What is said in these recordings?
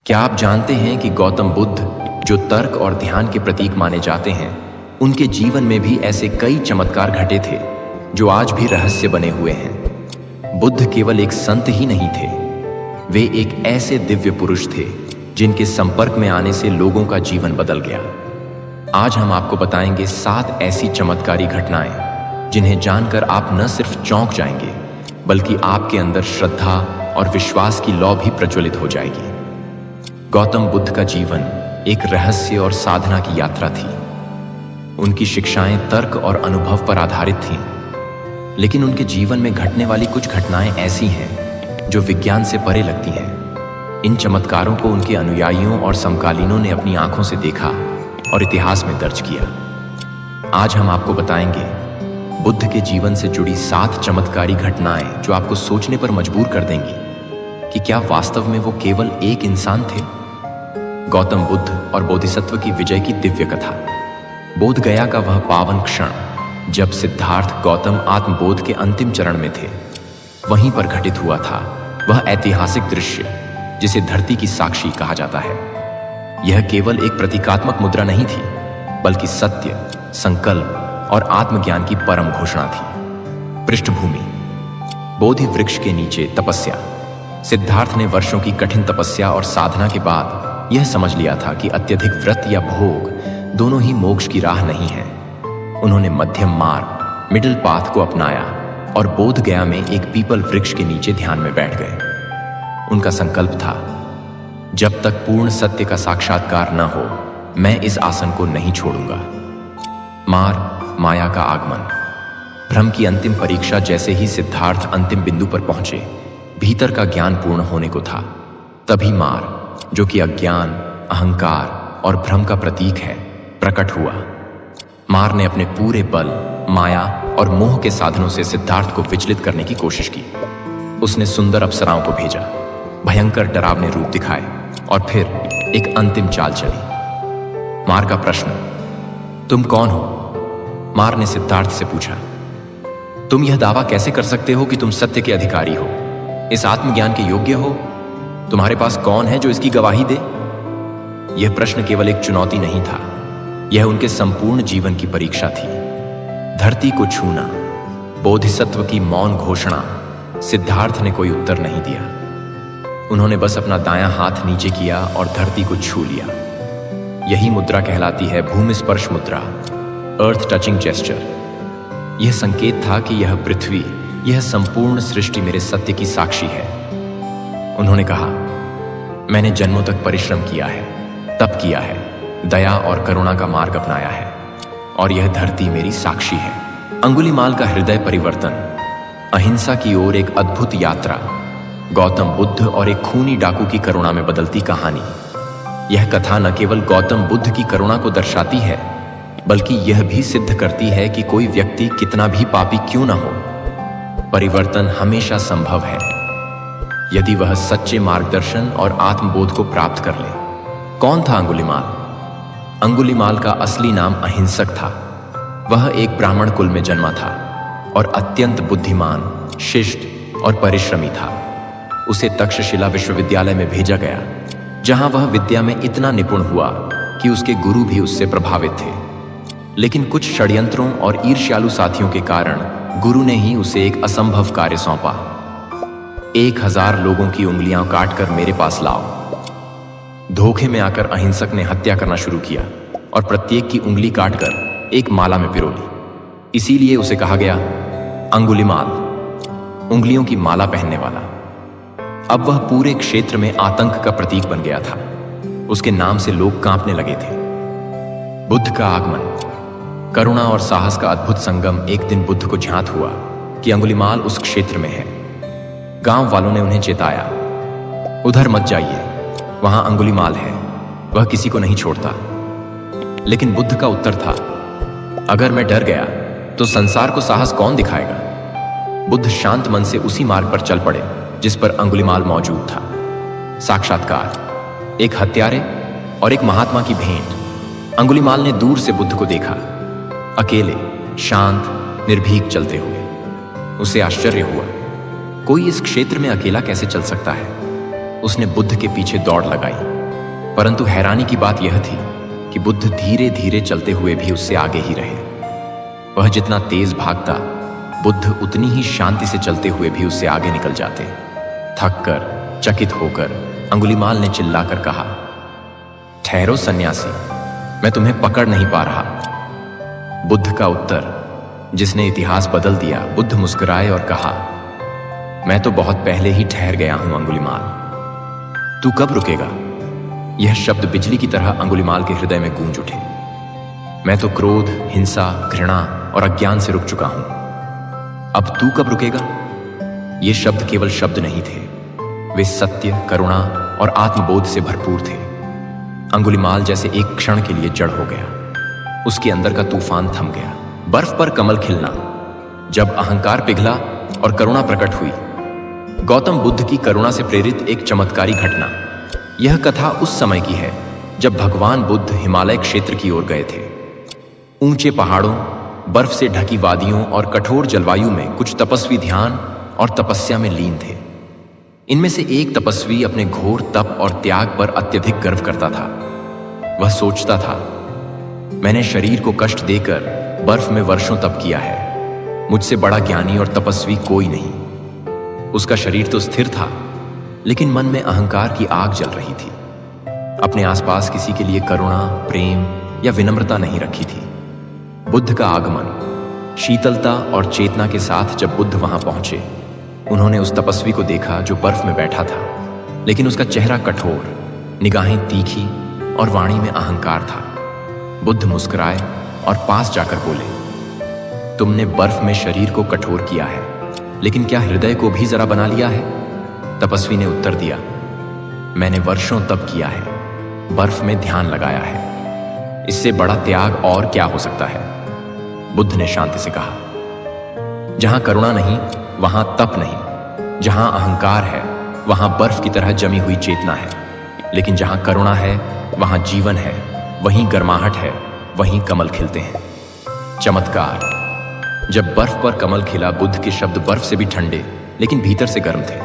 क्या आप जानते हैं कि गौतम बुद्ध, जो तर्क और ध्यान के प्रतीक माने जाते हैं, उनके जीवन में भी ऐसे कई चमत्कार घटे थे जो आज भी रहस्य बने हुए हैं। बुद्ध केवल एक संत ही नहीं थे, वे एक ऐसे दिव्य पुरुष थे जिनके संपर्क में आने से लोगों का जीवन बदल गया। आज हम आपको बताएंगे 7 ऐसी चमत्कारी घटनाएं जिन्हें जानकर आप न सिर्फ चौंक जाएंगे, बल्कि आपके अंदर श्रद्धा और विश्वास की लौ भी प्रज्वलित हो जाएगी। गौतम बुद्ध का जीवन एक रहस्य और साधना की यात्रा थी। उनकी शिक्षाएं तर्क और अनुभव पर आधारित थीं, लेकिन उनके जीवन में घटने वाली कुछ घटनाएं ऐसी हैं जो विज्ञान से परे लगती हैं। इन चमत्कारों को उनके अनुयायियों और समकालीनों ने अपनी आंखों से देखा और इतिहास में दर्ज किया। आज हम आपको बताएंगे बुद्ध के जीवन से जुड़ी 7 चमत्कारी घटनाएं जो आपको सोचने पर मजबूर कर देंगी कि क्या वास्तव में वो केवल एक इंसान थे। गौतम बुद्ध और बोधिसत्व की विजय की दिव्य कथा। बोध गया का वह पावन क्षण जब सिद्धार्थ गौतम आत्मबोध के अंतिम चरण में थे, वहीं पर घटित हुआ था वह ऐतिहासिक दृश्य जिसे धरती की साक्षी कहा जाता है। यह केवल एक प्रतीकात्मक मुद्रा नहीं थी, बल्कि सत्य, संकल्प और आत्मज्ञान की परम घोषणा थी। पृष्ठभूमि: बोधि वृक्ष के नीचे तपस्या। सिद्धार्थ ने वर्षों की कठिन तपस्या और साधना के बाद यह समझ लिया था कि अत्यधिक व्रत या भोग दोनों ही मोक्ष की राह नहीं है। उन्होंने मध्यम मार्ग, मिडिल पाथ को अपनाया और बोध गया में एक पीपल वृक्ष के नीचे ध्यान में बैठ गए। उनका संकल्प था, जब तक पूर्ण सत्य का साक्षात्कार न हो, मैं इस आसन को नहीं छोड़ूंगा। माया का आगमन। भ्रम की अंतिम परीक्षा। जैसे ही सिद्धार्थ अंतिम बिंदु पर पहुंचे, भीतर का ज्ञान पूर्ण होने को था, तभी मार, जो कि अज्ञान, अहंकार और भ्रम का प्रतीक है, प्रकट हुआ। मार ने अपने पूरे बल, माया और मोह के साधनों से सिद्धार्थ को विचलित करने की कोशिश की। उसने सुंदर अप्सराओं को भेजा, भयंकर डरावने रूप दिखाए और फिर एक अंतिम चाल चली। मार का प्रश्न, तुम कौन हो? मार ने सिद्धार्थ से पूछा, तुम यह दावा कैसे कर सकते हो कि तुम सत्य के अधिकारी हो, इस आत्मज्ञान के योग्य हो? तुम्हारे पास कौन है जो इसकी गवाही दे? यह प्रश्न केवल एक चुनौती नहीं था, यह उनके संपूर्ण जीवन की परीक्षा थी। धरती को छूना, बोधिसत्व की मौन घोषणा। सिद्धार्थ ने कोई उत्तर नहीं दिया। उन्होंने बस अपना दायां हाथ नीचे किया और धरती को छू लिया। यही मुद्रा कहलाती है भूमि स्पर्श मुद्रा, अर्थ टचिंग जेस्चर। यह संकेत था कि यह पृथ्वी, यह संपूर्ण सृष्टि मेरे सत्य की साक्षी है। उन्होंने कहा, मैंने जन्मों तक परिश्रम किया है, तप किया है, दया और करुणा का मार्ग अपनाया है, और यह धरती मेरी साक्षी है। अंगुलीमाल का हृदय परिवर्तन। अहिंसा की ओर एक अद्भुत यात्रा। गौतम बुद्ध और एक खूनी डाकू की करुणा में बदलती कहानी। यह कथा न केवल गौतम बुद्ध की करुणा को दर्शाती है, बल्कि यह भी सिद्ध करती है कि कोई व्यक्ति कितना भी पापी क्यों न हो, परिवर्तन हमेशा संभव है, यदि वह सच्चे मार्गदर्शन और आत्मबोध को प्राप्त कर ले। कौन था अंगुलीमाल? अंगुलीमाल का असली नाम अहिंसक था। वह एक ब्राह्मण कुल में जन्मा था और अत्यंत बुद्धिमान, शिष्ट और परिश्रमी था। उसे तक्षशिला विश्वविद्यालय में भेजा गया, जहां वह विद्या में इतना निपुण हुआ कि उसके गुरु भी उससे प्रभावित थे। लेकिन कुछ षड्यंत्रों और ईर्ष्यालु साथियों के कारण गुरु ने ही उसे एक असंभव कार्य सौंपा। 1000 लोगों की उंगलियां काटकर मेरे पास लाओ। धोखे में आकर अहिंसक ने हत्या करना शुरू किया और प्रत्येक की उंगली काटकर एक माला में पिरो ली। इसीलिए उसे कहा गया अंगुलीमाल, उंगलियों की माला पहनने वाला। अब वह पूरे क्षेत्र में आतंक का प्रतीक बन गया था। उसके नाम से लोग कांपने लगे थे। बुद्ध का आगमन। करुणा और साहस का अद्भुत संगम। एक दिन बुद्ध को ज्ञात हुआ कि अंगुलीमाल उस क्षेत्र में है। गांव वालों ने उन्हें चेताया, उधर मत जाइए, वहां अंगुलीमाल है, वह किसी को नहीं छोड़ता। लेकिन बुद्ध का उत्तर था, अगर मैं डर गया तो संसार को साहस कौन दिखाएगा? बुद्ध शांत मन से उसी मार्ग पर चल पड़े जिस पर अंगुलीमाल मौजूद था। साक्षात्कार। एक हत्यारे और एक महात्मा की भेंट। अंगुलीमाल ने दूर से बुद्ध को देखा, अकेले, शांत, निर्भीक चलते हुए। उसे आश्चर्य हुआ, कोई इस क्षेत्र में अकेला कैसे चल सकता है? उसने बुद्ध के पीछे दौड़ लगाई। परंतु हैरानी की बात यह थी कि बुद्ध धीरे धीरे चलते हुए भी उससे आगे ही रहे। वह जितना तेज भागता, बुद्ध उतनी ही शांति से चलते हुए भी उससे आगे निकल जाते। थक कर, चकित होकर अंगुलीमाल ने चिल्लाकर कहा, ठहरो सन्यासी, मैं तुम्हें पकड़ नहीं पा रहा। बुद्ध का उत्तर, जिसने इतिहास बदल दिया। बुद्ध मुस्कुराए और कहा, मैं तो बहुत पहले ही ठहर गया हूं अंगुलीमाल, तू कब रुकेगा? यह शब्द बिजली की तरह अंगुलीमाल के हृदय में गूंज उठे। मैं तो क्रोध, हिंसा, घृणा और अज्ञान से रुक चुका हूं, अब तू कब रुकेगा? ये शब्द केवल शब्द नहीं थे, वे सत्य, करुणा और आत्मबोध से भरपूर थे। अंगुलीमाल जैसे एक क्षण के लिए जड़ हो गया। उसके अंदर का तूफान थम गया। बर्फ पर कमल खिलना। जब अहंकार पिघला और करुणा प्रकट हुई। गौतम बुद्ध की करुणा से प्रेरित एक चमत्कारी घटना। यह कथा उस समय की है जब भगवान बुद्ध हिमालय क्षेत्र की ओर गए थे। ऊंचे पहाड़ों, बर्फ से ढकी वादियों और कठोर जलवायु में कुछ तपस्वी ध्यान और तपस्या में लीन थे। इनमें से एक तपस्वी अपने घोर तप और त्याग पर अत्यधिक गर्व करता था। वह सोचता था, मैंने शरीर को कष्ट देकर बर्फ में वर्षों तप किया है, मुझसे बड़ा ज्ञानी और तपस्वी कोई नहीं। उसका शरीर तो स्थिर था, लेकिन मन में अहंकार की आग जल रही थी। अपने आसपास किसी के लिए करुणा, प्रेम या विनम्रता नहीं रखी थी। बुद्ध का आगमन, शीतलता और चेतना के साथ जब बुद्ध वहां पहुंचे, उन्होंने उस तपस्वी को देखा जो बर्फ में बैठा था, लेकिन उसका चेहरा कठोर, निगाहें तीखी और वाणी में अहंकार था। बुद्ध मुस्कुराए और पास जाकर बोले, तुमने बर्फ में शरीर को कठोर किया है, लेकिन क्या हृदय को भी जरा बना लिया है? तपस्वी ने उत्तर दिया, मैंने वर्षों तप किया है, बर्फ में ध्यान लगाया है, इससे बड़ा त्याग और क्या हो सकता है? बुद्ध ने शांति से कहा, जहां करुणा नहीं वहां तप नहीं, जहां अहंकार है वहां बर्फ की तरह जमी हुई चेतना है, लेकिन जहां करुणा है वहां जीवन है, वहीं गर्माहट है, वहीं कमल खिलते हैं। चमत्कार। जब बर्फ पर कमल खिला, बुद्ध के शब्द बर्फ से भी ठंडे लेकिन भीतर से गर्म थे।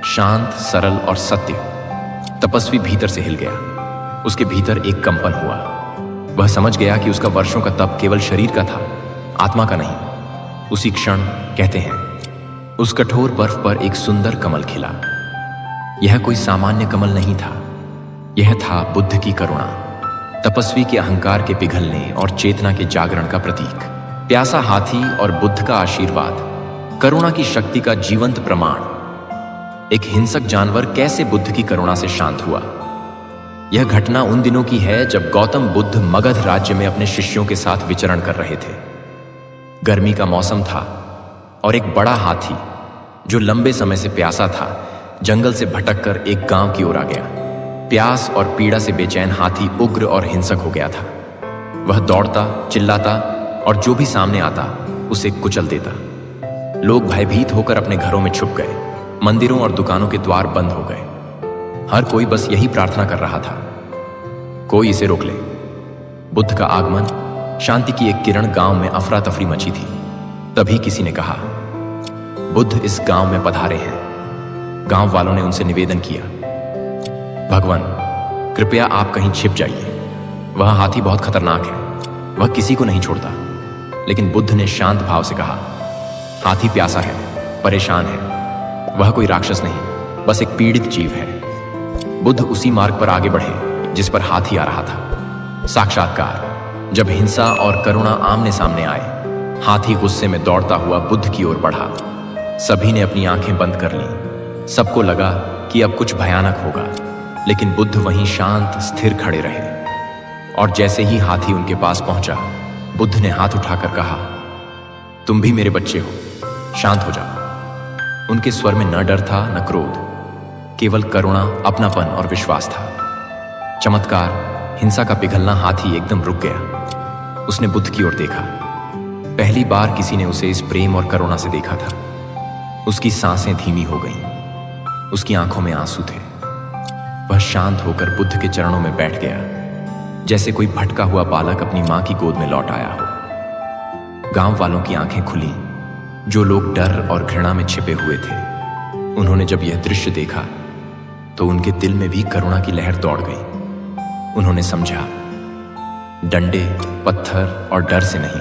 शांत, सरल और सत्य। तपस्वी भीतर से हिल गया। उसके भीतर एक कंपन हुआ। वह समझ गया कि उसका वर्षों का तप केवल शरीर का था, आत्मा का नहीं। उसी क्षण, कहते हैं, उस कठोर बर्फ पर एक सुंदर कमल खिला। यह कोई सामान्य कमल नहीं था, यह था बुद्ध की करुणा, तपस्वी के अहंकार के पिघलने और चेतना के जागरण का प्रतीक। प्यासा हाथी और बुद्ध का आशीर्वाद, करुणा की शक्ति का जीवंत प्रमाण। एक हिंसक जानवर कैसे बुद्ध की करुणा से शांत हुआ? यह घटना उन दिनों की है जब गौतम बुद्ध मगध राज्य में अपने शिष्यों के साथ विचरण कर रहे थे। गर्मी का मौसम था और एक बड़ा हाथी, जो लंबे समय से प्यासा था, जंगल से भटककर एक गांव की ओर आ गया। प्यास और पीड़ा से बेचैन हाथी उग्र और हिंसक हो गया था। वह दौड़ता, चिल्लाता और जो भी सामने आता उसे कुचल देता। लोग भयभीत होकर अपने घरों में छुप गए। मंदिरों और दुकानों के द्वार बंद हो गए। हर कोई बस यही प्रार्थना कर रहा था, कोई इसे रोक ले। बुद्ध का आगमन, शांति की एक किरण। गांव में अफरा तफरी मची थी। तभी किसी ने कहा, बुद्ध इस गांव में पधारे हैं। गांव वालों ने उनसे निवेदन किया, भगवान, कृपया आप कहीं छिप जाइए। वह हाथी बहुत खतरनाक है, वह किसी को नहीं छोड़ता। लेकिन बुद्ध ने शांत भाव से कहा, हाथी प्यासा है, परेशान है, वह कोई राक्षस नहीं, बस एक पीड़ित जीव है। बुद्ध उसी मार्ग पर आगे बढ़े जिस पर हाथी आ रहा था। साक्षात्कार। जब हिंसा और करुणा आमने सामने आए, हाथी गुस्से में दौड़ता हुआ बुद्ध की ओर बढ़ा। सभी ने अपनी आंखें बंद कर लीं। सबको लगा कि अब कुछ भयानक होगा, लेकिन बुद्ध वहीं शांत, स्थिर खड़े रहे। और जैसे ही हाथी उनके पास पहुंचा, बुद्ध ने हाथ उठाकर कहा, तुम भी मेरे बच्चे हो, शांत हो जाओ। उनके स्वर में न डर था न क्रोध, केवल करुणा, अपनापन और विश्वास था। चमत्कार। हिंसा का पिघलना। हाथी एकदम रुक गया। उसने बुद्ध की ओर देखा। पहली बार किसी ने उसे इस प्रेम और करुणा से देखा था। उसकी सांसें धीमी हो गईं। उसकी आंखों में आंसू थे। वह शांत होकर बुद्ध के चरणों में बैठ गया, जैसे कोई भटका हुआ बालक अपनी मां की गोद में लौट आया हो। गांव वालों की आंखें खुली, जो लोग डर और घृणा में छिपे हुए थे। उन्होंने जब यह दृश्य देखा तो उनके दिल में भी करुणा की लहर दौड़ गई। उन्होंने समझा, डंडे, पत्थर और डर से नहीं,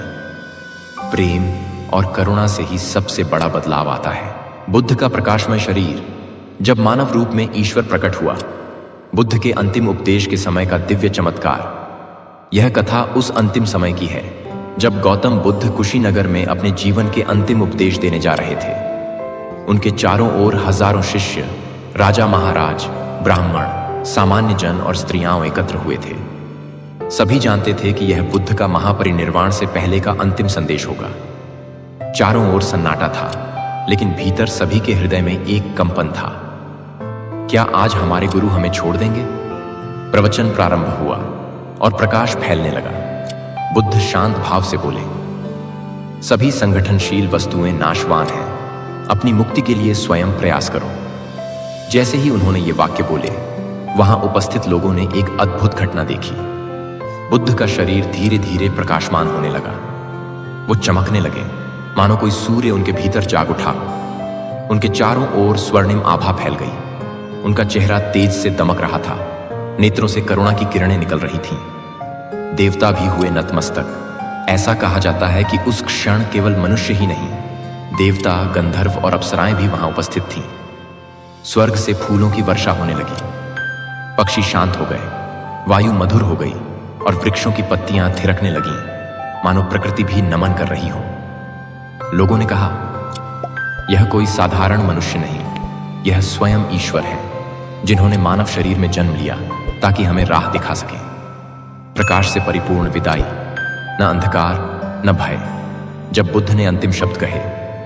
प्रेम और करुणा से ही सबसे बड़ा बदलाव आता है। बुद्ध का प्रकाशमय शरीर जब मानव रूप में ईश्वर प्रकट हुआ, बुद्ध के अंतिम उपदेश के समय का दिव्य चमत्कार। यह कथा उस अंतिम समय की है जब गौतम बुद्ध कुशीनगर में अपने जीवन के अंतिम उपदेश देने जा रहे थे। उनके चारों ओर हजारों शिष्य, राजा महाराज, ब्राह्मण, सामान्य जन और स्त्रियां एकत्र हुए थे। सभी जानते थे कि यह बुद्ध का महापरिनिर्वाण से पहले का अंतिम संदेश होगा। चारों ओर सन्नाटा था, लेकिन भीतर सभी के हृदय में एक कंपन था। क्या आज हमारे गुरु हमें छोड़ देंगे? प्रवचन प्रारंभ हुआ और प्रकाश फैलने लगा। बुद्ध शांत भाव से बोले, सभी संगठनशील वस्तुएं नाशवान हैं, अपनी मुक्ति के लिए स्वयं प्रयास करो। जैसे ही उन्होंने ये वाक्य बोले, वहां उपस्थित लोगों ने एक अद्भुत घटना देखी। बुद्ध का शरीर धीरे धीरे प्रकाशमान होने लगा। वो चमकने लगे, मानो कोई सूर्य उनके भीतर जाग उठा। उनके चारों ओर स्वर्णिम आभा फैल गई। उनका चेहरा तेज से दमक रहा था, नेत्रों से करुणा की किरणें निकल रही थीं। देवता भी हुए नतमस्तक। ऐसा कहा जाता है कि उस क्षण केवल मनुष्य ही नहीं, देवता, गंधर्व और अप्सराएं भी वहां उपस्थित थीं। स्वर्ग से फूलों की वर्षा होने लगी। पक्षी शांत हो गए, वायु मधुर हो गई और वृक्षों की पत्तियां थिरकने लगीं, मानो प्रकृति भी नमन कर रही हो। लोगों ने कहा, यह कोई साधारण मनुष्य नहीं, यह स्वयं ईश्वर है, जिन्होंने मानव शरीर में जन्म लिया ताकि हमें राह दिखा सके। प्रकाश से परिपूर्ण विदाई, न अंधकार न भय। जब बुद्ध ने अंतिम शब्द कहे,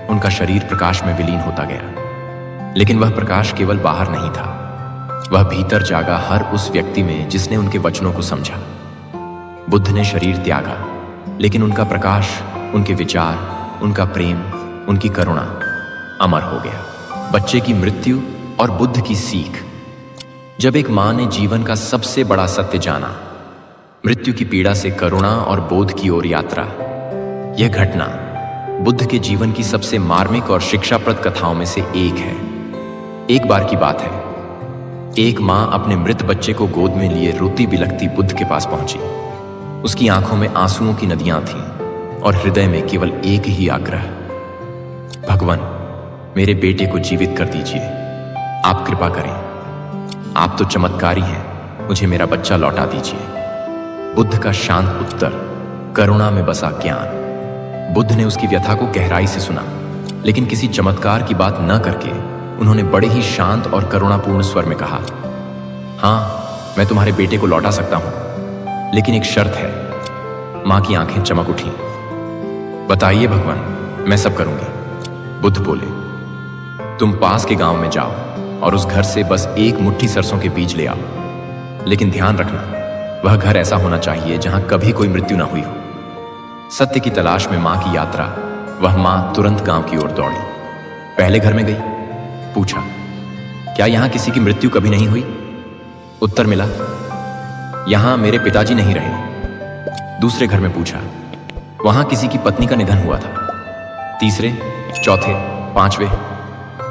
उनका शरीर प्रकाश में विलीन होता गया। लेकिन वह प्रकाश केवल बाहर नहीं था, वह भीतर जागा हर उस व्यक्ति में जिसने उनके वचनों को समझा। बुद्ध ने शरीर त्यागा, लेकिन उनका प्रकाश, उनके विचार, उनका प्रेम, उनकी करुणा अमर हो गया। बच्चे की मृत्यु और बुद्ध की सीख। जब एक मां ने जीवन का सबसे बड़ा सत्य जाना, मृत्यु की पीड़ा से करुणा और बोध की ओर यात्रा, यह घटना बुद्ध के जीवन की सबसे मार्मिक और शिक्षाप्रद कथाओं में से एक है। एक बार की बात है, एक मां अपने मृत बच्चे को गोद में लिए रोती बिलखती बुद्ध के पास पहुंची। उसकी आंखों में आंसुओं की नदियां थीं और हृदय में केवल एक ही आग्रह, भगवान, मेरे बेटे को जीवित कर दीजिए, आप कृपा करें, आप तो चमत्कारी हैं, मुझे मेरा बच्चा लौटा दीजिए। बुद्ध का शांत उत्तर, करुणा में बसा ज्ञान। बुद्ध ने उसकी व्यथा को गहराई से सुना, लेकिन किसी चमत्कार की बात न करके उन्होंने बड़े ही शांत और करुणापूर्ण स्वर में कहा, हाँ, मैं तुम्हारे बेटे को लौटा सकता हूं, लेकिन एक शर्त है। मां की आंखें चमक उठी। बताइए भगवान, मैं सब करूंगी। बुद्ध बोले, तुम पास के गांव में जाओ और उस घर से बस एक मुट्ठी सरसों के बीज ले आओ, लेकिन ध्यान रखना, वह घर ऐसा होना चाहिए जहां कभी कोई मृत्यु ना हुई हो। सत्य की तलाश में मां की यात्रा। वह मां तुरंत गांव की ओर दौड़ी। पहले घर में गई, पूछा, क्या यहां किसी की मृत्यु कभी नहीं हुई? उत्तर मिला, यहां मेरे पिताजी नहीं रहे। दूसरे घर में पूछा, वहां किसी की पत्नी का निधन हुआ था। तीसरे, चौथे, पांचवें,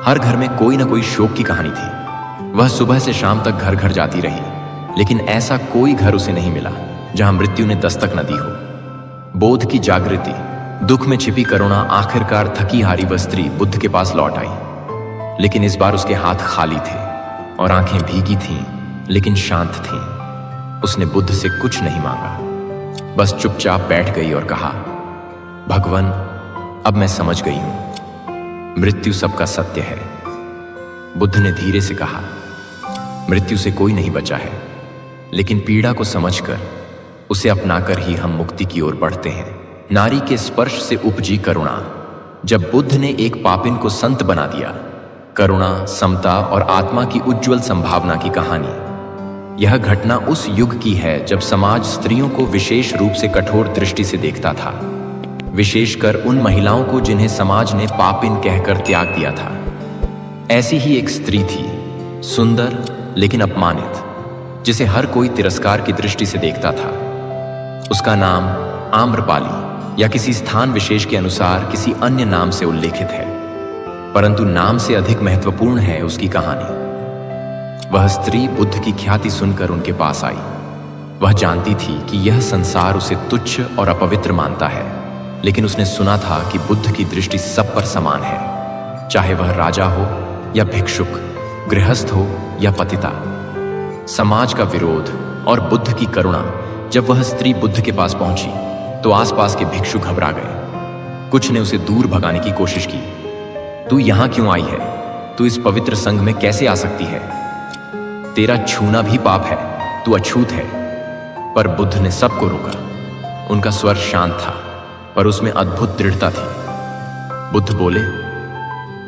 हर घर में कोई ना कोई शोक की कहानी थी। वह सुबह से शाम तक घर घर जाती रही, लेकिन ऐसा कोई घर उसे नहीं मिला जहां मृत्यु ने दस्तक न दी हो। बोध की जागृति, दुख में छिपी करुणा। आखिरकार थकी हारी वह स्त्री बुद्ध के पास लौट आई, लेकिन इस बार उसके हाथ खाली थे और आंखें भीगी थीं, लेकिन शांत थीं। उसने बुद्ध से कुछ नहीं मांगा, बस चुपचाप बैठ गई और कहा, भगवान, अब मैं समझ गई हूं, मृत्यु सबका सत्य है। बुद्ध ने धीरे से कहा, मृत्यु से कोई नहीं बचा है, लेकिन पीड़ा को समझकर, उसे अपनाकर ही हम मुक्ति की ओर बढ़ते हैं। नारी के स्पर्श से उपजी करुणा। जब बुद्ध ने एक पापिन को संत बना दिया, करुणा, समता और आत्मा की उज्जवल संभावना की कहानी। यह घटना उस युग की है जब समाज स्त्रियों को विशेष रूप से कठोर दृष्टि से देखता था, विशेषकर उन महिलाओं को जिन्हें समाज ने पापिन कहकर त्याग दिया था। ऐसी ही एक स्त्री थी, सुंदर लेकिन अपमानित, जिसे हर कोई तिरस्कार की दृष्टि से देखता था। उसका नाम आम्रपाली या किसी स्थान विशेष के अनुसार किसी अन्य नाम से उल्लेखित है, परंतु नाम से अधिक महत्वपूर्ण है उसकी कहानी। वह स्त्री बुद्ध की ख्याति सुनकर उनके पास आई। वह जानती थी कि यह संसार उसे तुच्छ और अपवित्र मानता है, लेकिन उसने सुना था कि बुद्ध की दृष्टि सब पर समान है, चाहे वह राजा हो या भिक्षुक, गृहस्थ हो या पतिता। समाज का विरोध और बुद्ध की करुणा। जब वह स्त्री बुद्ध के पास पहुंची तो आसपास के भिक्षु घबरा गए। कुछ ने उसे दूर भगाने की कोशिश की। तू यहां क्यों आई है? तू इस पवित्र संघ में कैसे आ सकती है? तेरा छूना भी पाप है, तू अछूत है। पर बुद्ध ने सबको रोका। उनका स्वर शांत था, पर उसमें अद्भुत दृढ़ता थी। बुद्ध बोले,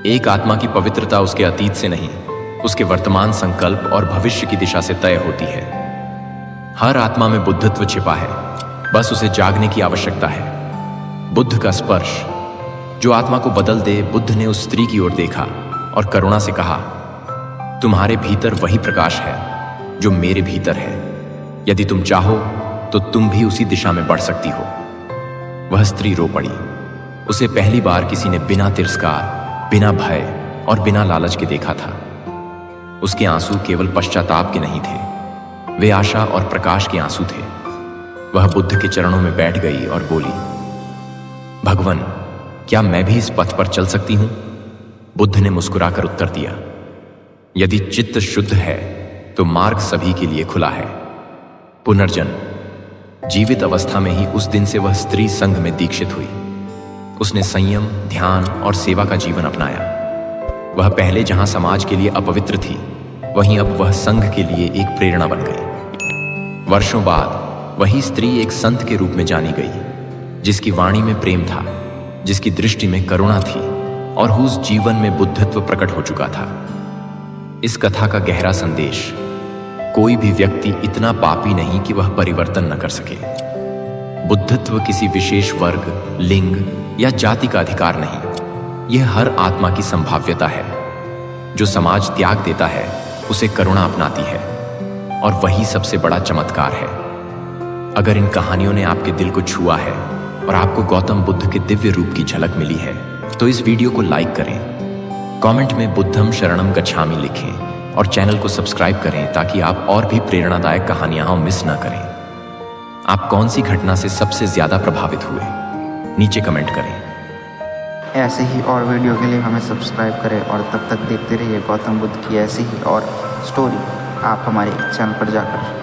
एक आत्मा की पवित्रता उसके अतीत से नहीं, उसके वर्तमान संकल्प और भविष्य की दिशा से तय होती है। हर आत्मा में बुद्धत्व छिपा है, बस उसे जागने की आवश्यकता है। बुद्ध का स्पर्श जो आत्मा को बदल दे। बुद्ध ने उस स्त्री की ओर देखा और करुणा से कहा, तुम्हारे भीतर वही प्रकाश है जो मेरे भीतर है। यदि तुम चाहो तो तुम भी उसी दिशा में बढ़ सकती हो। वह स्त्री रो पड़ी। उसे पहली बार किसी ने बिना तिरस्कार, बिना भय और बिना लालच के देखा था। उसके आंसू केवल पश्चाताप के नहीं थे, वे आशा और प्रकाश के आंसू थे। वह बुद्ध के चरणों में बैठ गई और बोली, भगवान, क्या मैं भी इस पथ पर चल सकती हूं? बुद्ध ने मुस्कुराकर उत्तर दिया, यदि चित्त शुद्ध है तो मार्ग सभी के लिए खुला है। पुनर्जन्म। जीवित अवस्था में ही उस दिन से वह स्त्री संघ में दीक्षित हुई। उसने संयम, ध्यान और सेवा का जीवन अपनाया। वह पहले जहां समाज के लिए अपवित्र थी, वहीं अब वह संघ के लिए एक प्रेरणा बन गई। वर्षों बाद वही स्त्री एक संत के रूप में जानी गई, जिसकी वाणी में प्रेम था, जिसकी दृष्टि में करुणा थी और whose जीवन में बुद्धत्व प्रकट हो चुका था। इस कथा का गहरा संदेश, कोई भी व्यक्ति इतना पापी नहीं कि वह परिवर्तन न कर सके। बुद्धत्व किसी विशेष वर्ग, लिंग या जाति का अधिकार नहीं, यह हर आत्मा की संभाव्यता है। जो समाज त्याग देता है उसे करुणा अपनाती है, और वही सबसे बड़ा चमत्कार है। अगर इन कहानियों ने आपके दिल को छुआ है और आपको गौतम बुद्ध के दिव्य रूप की झलक मिली है, तो इस वीडियो को लाइक करें, कमेंट में बुद्धम शरणम गच्छामि लिखें और चैनल को सब्सक्राइब करें ताकि आप और भी प्रेरणादायक कहानियां मिस ना करें। आप कौन सी घटना से सबसे ज्यादा प्रभावित हुए? नीचे कमेंट करें। ऐसे ही और वीडियो के लिए हमें सब्सक्राइब करें और तब तक देखते रहिए गौतम बुद्ध की ऐसी ही और स्टोरी आप हमारे चैनल पर जाकर।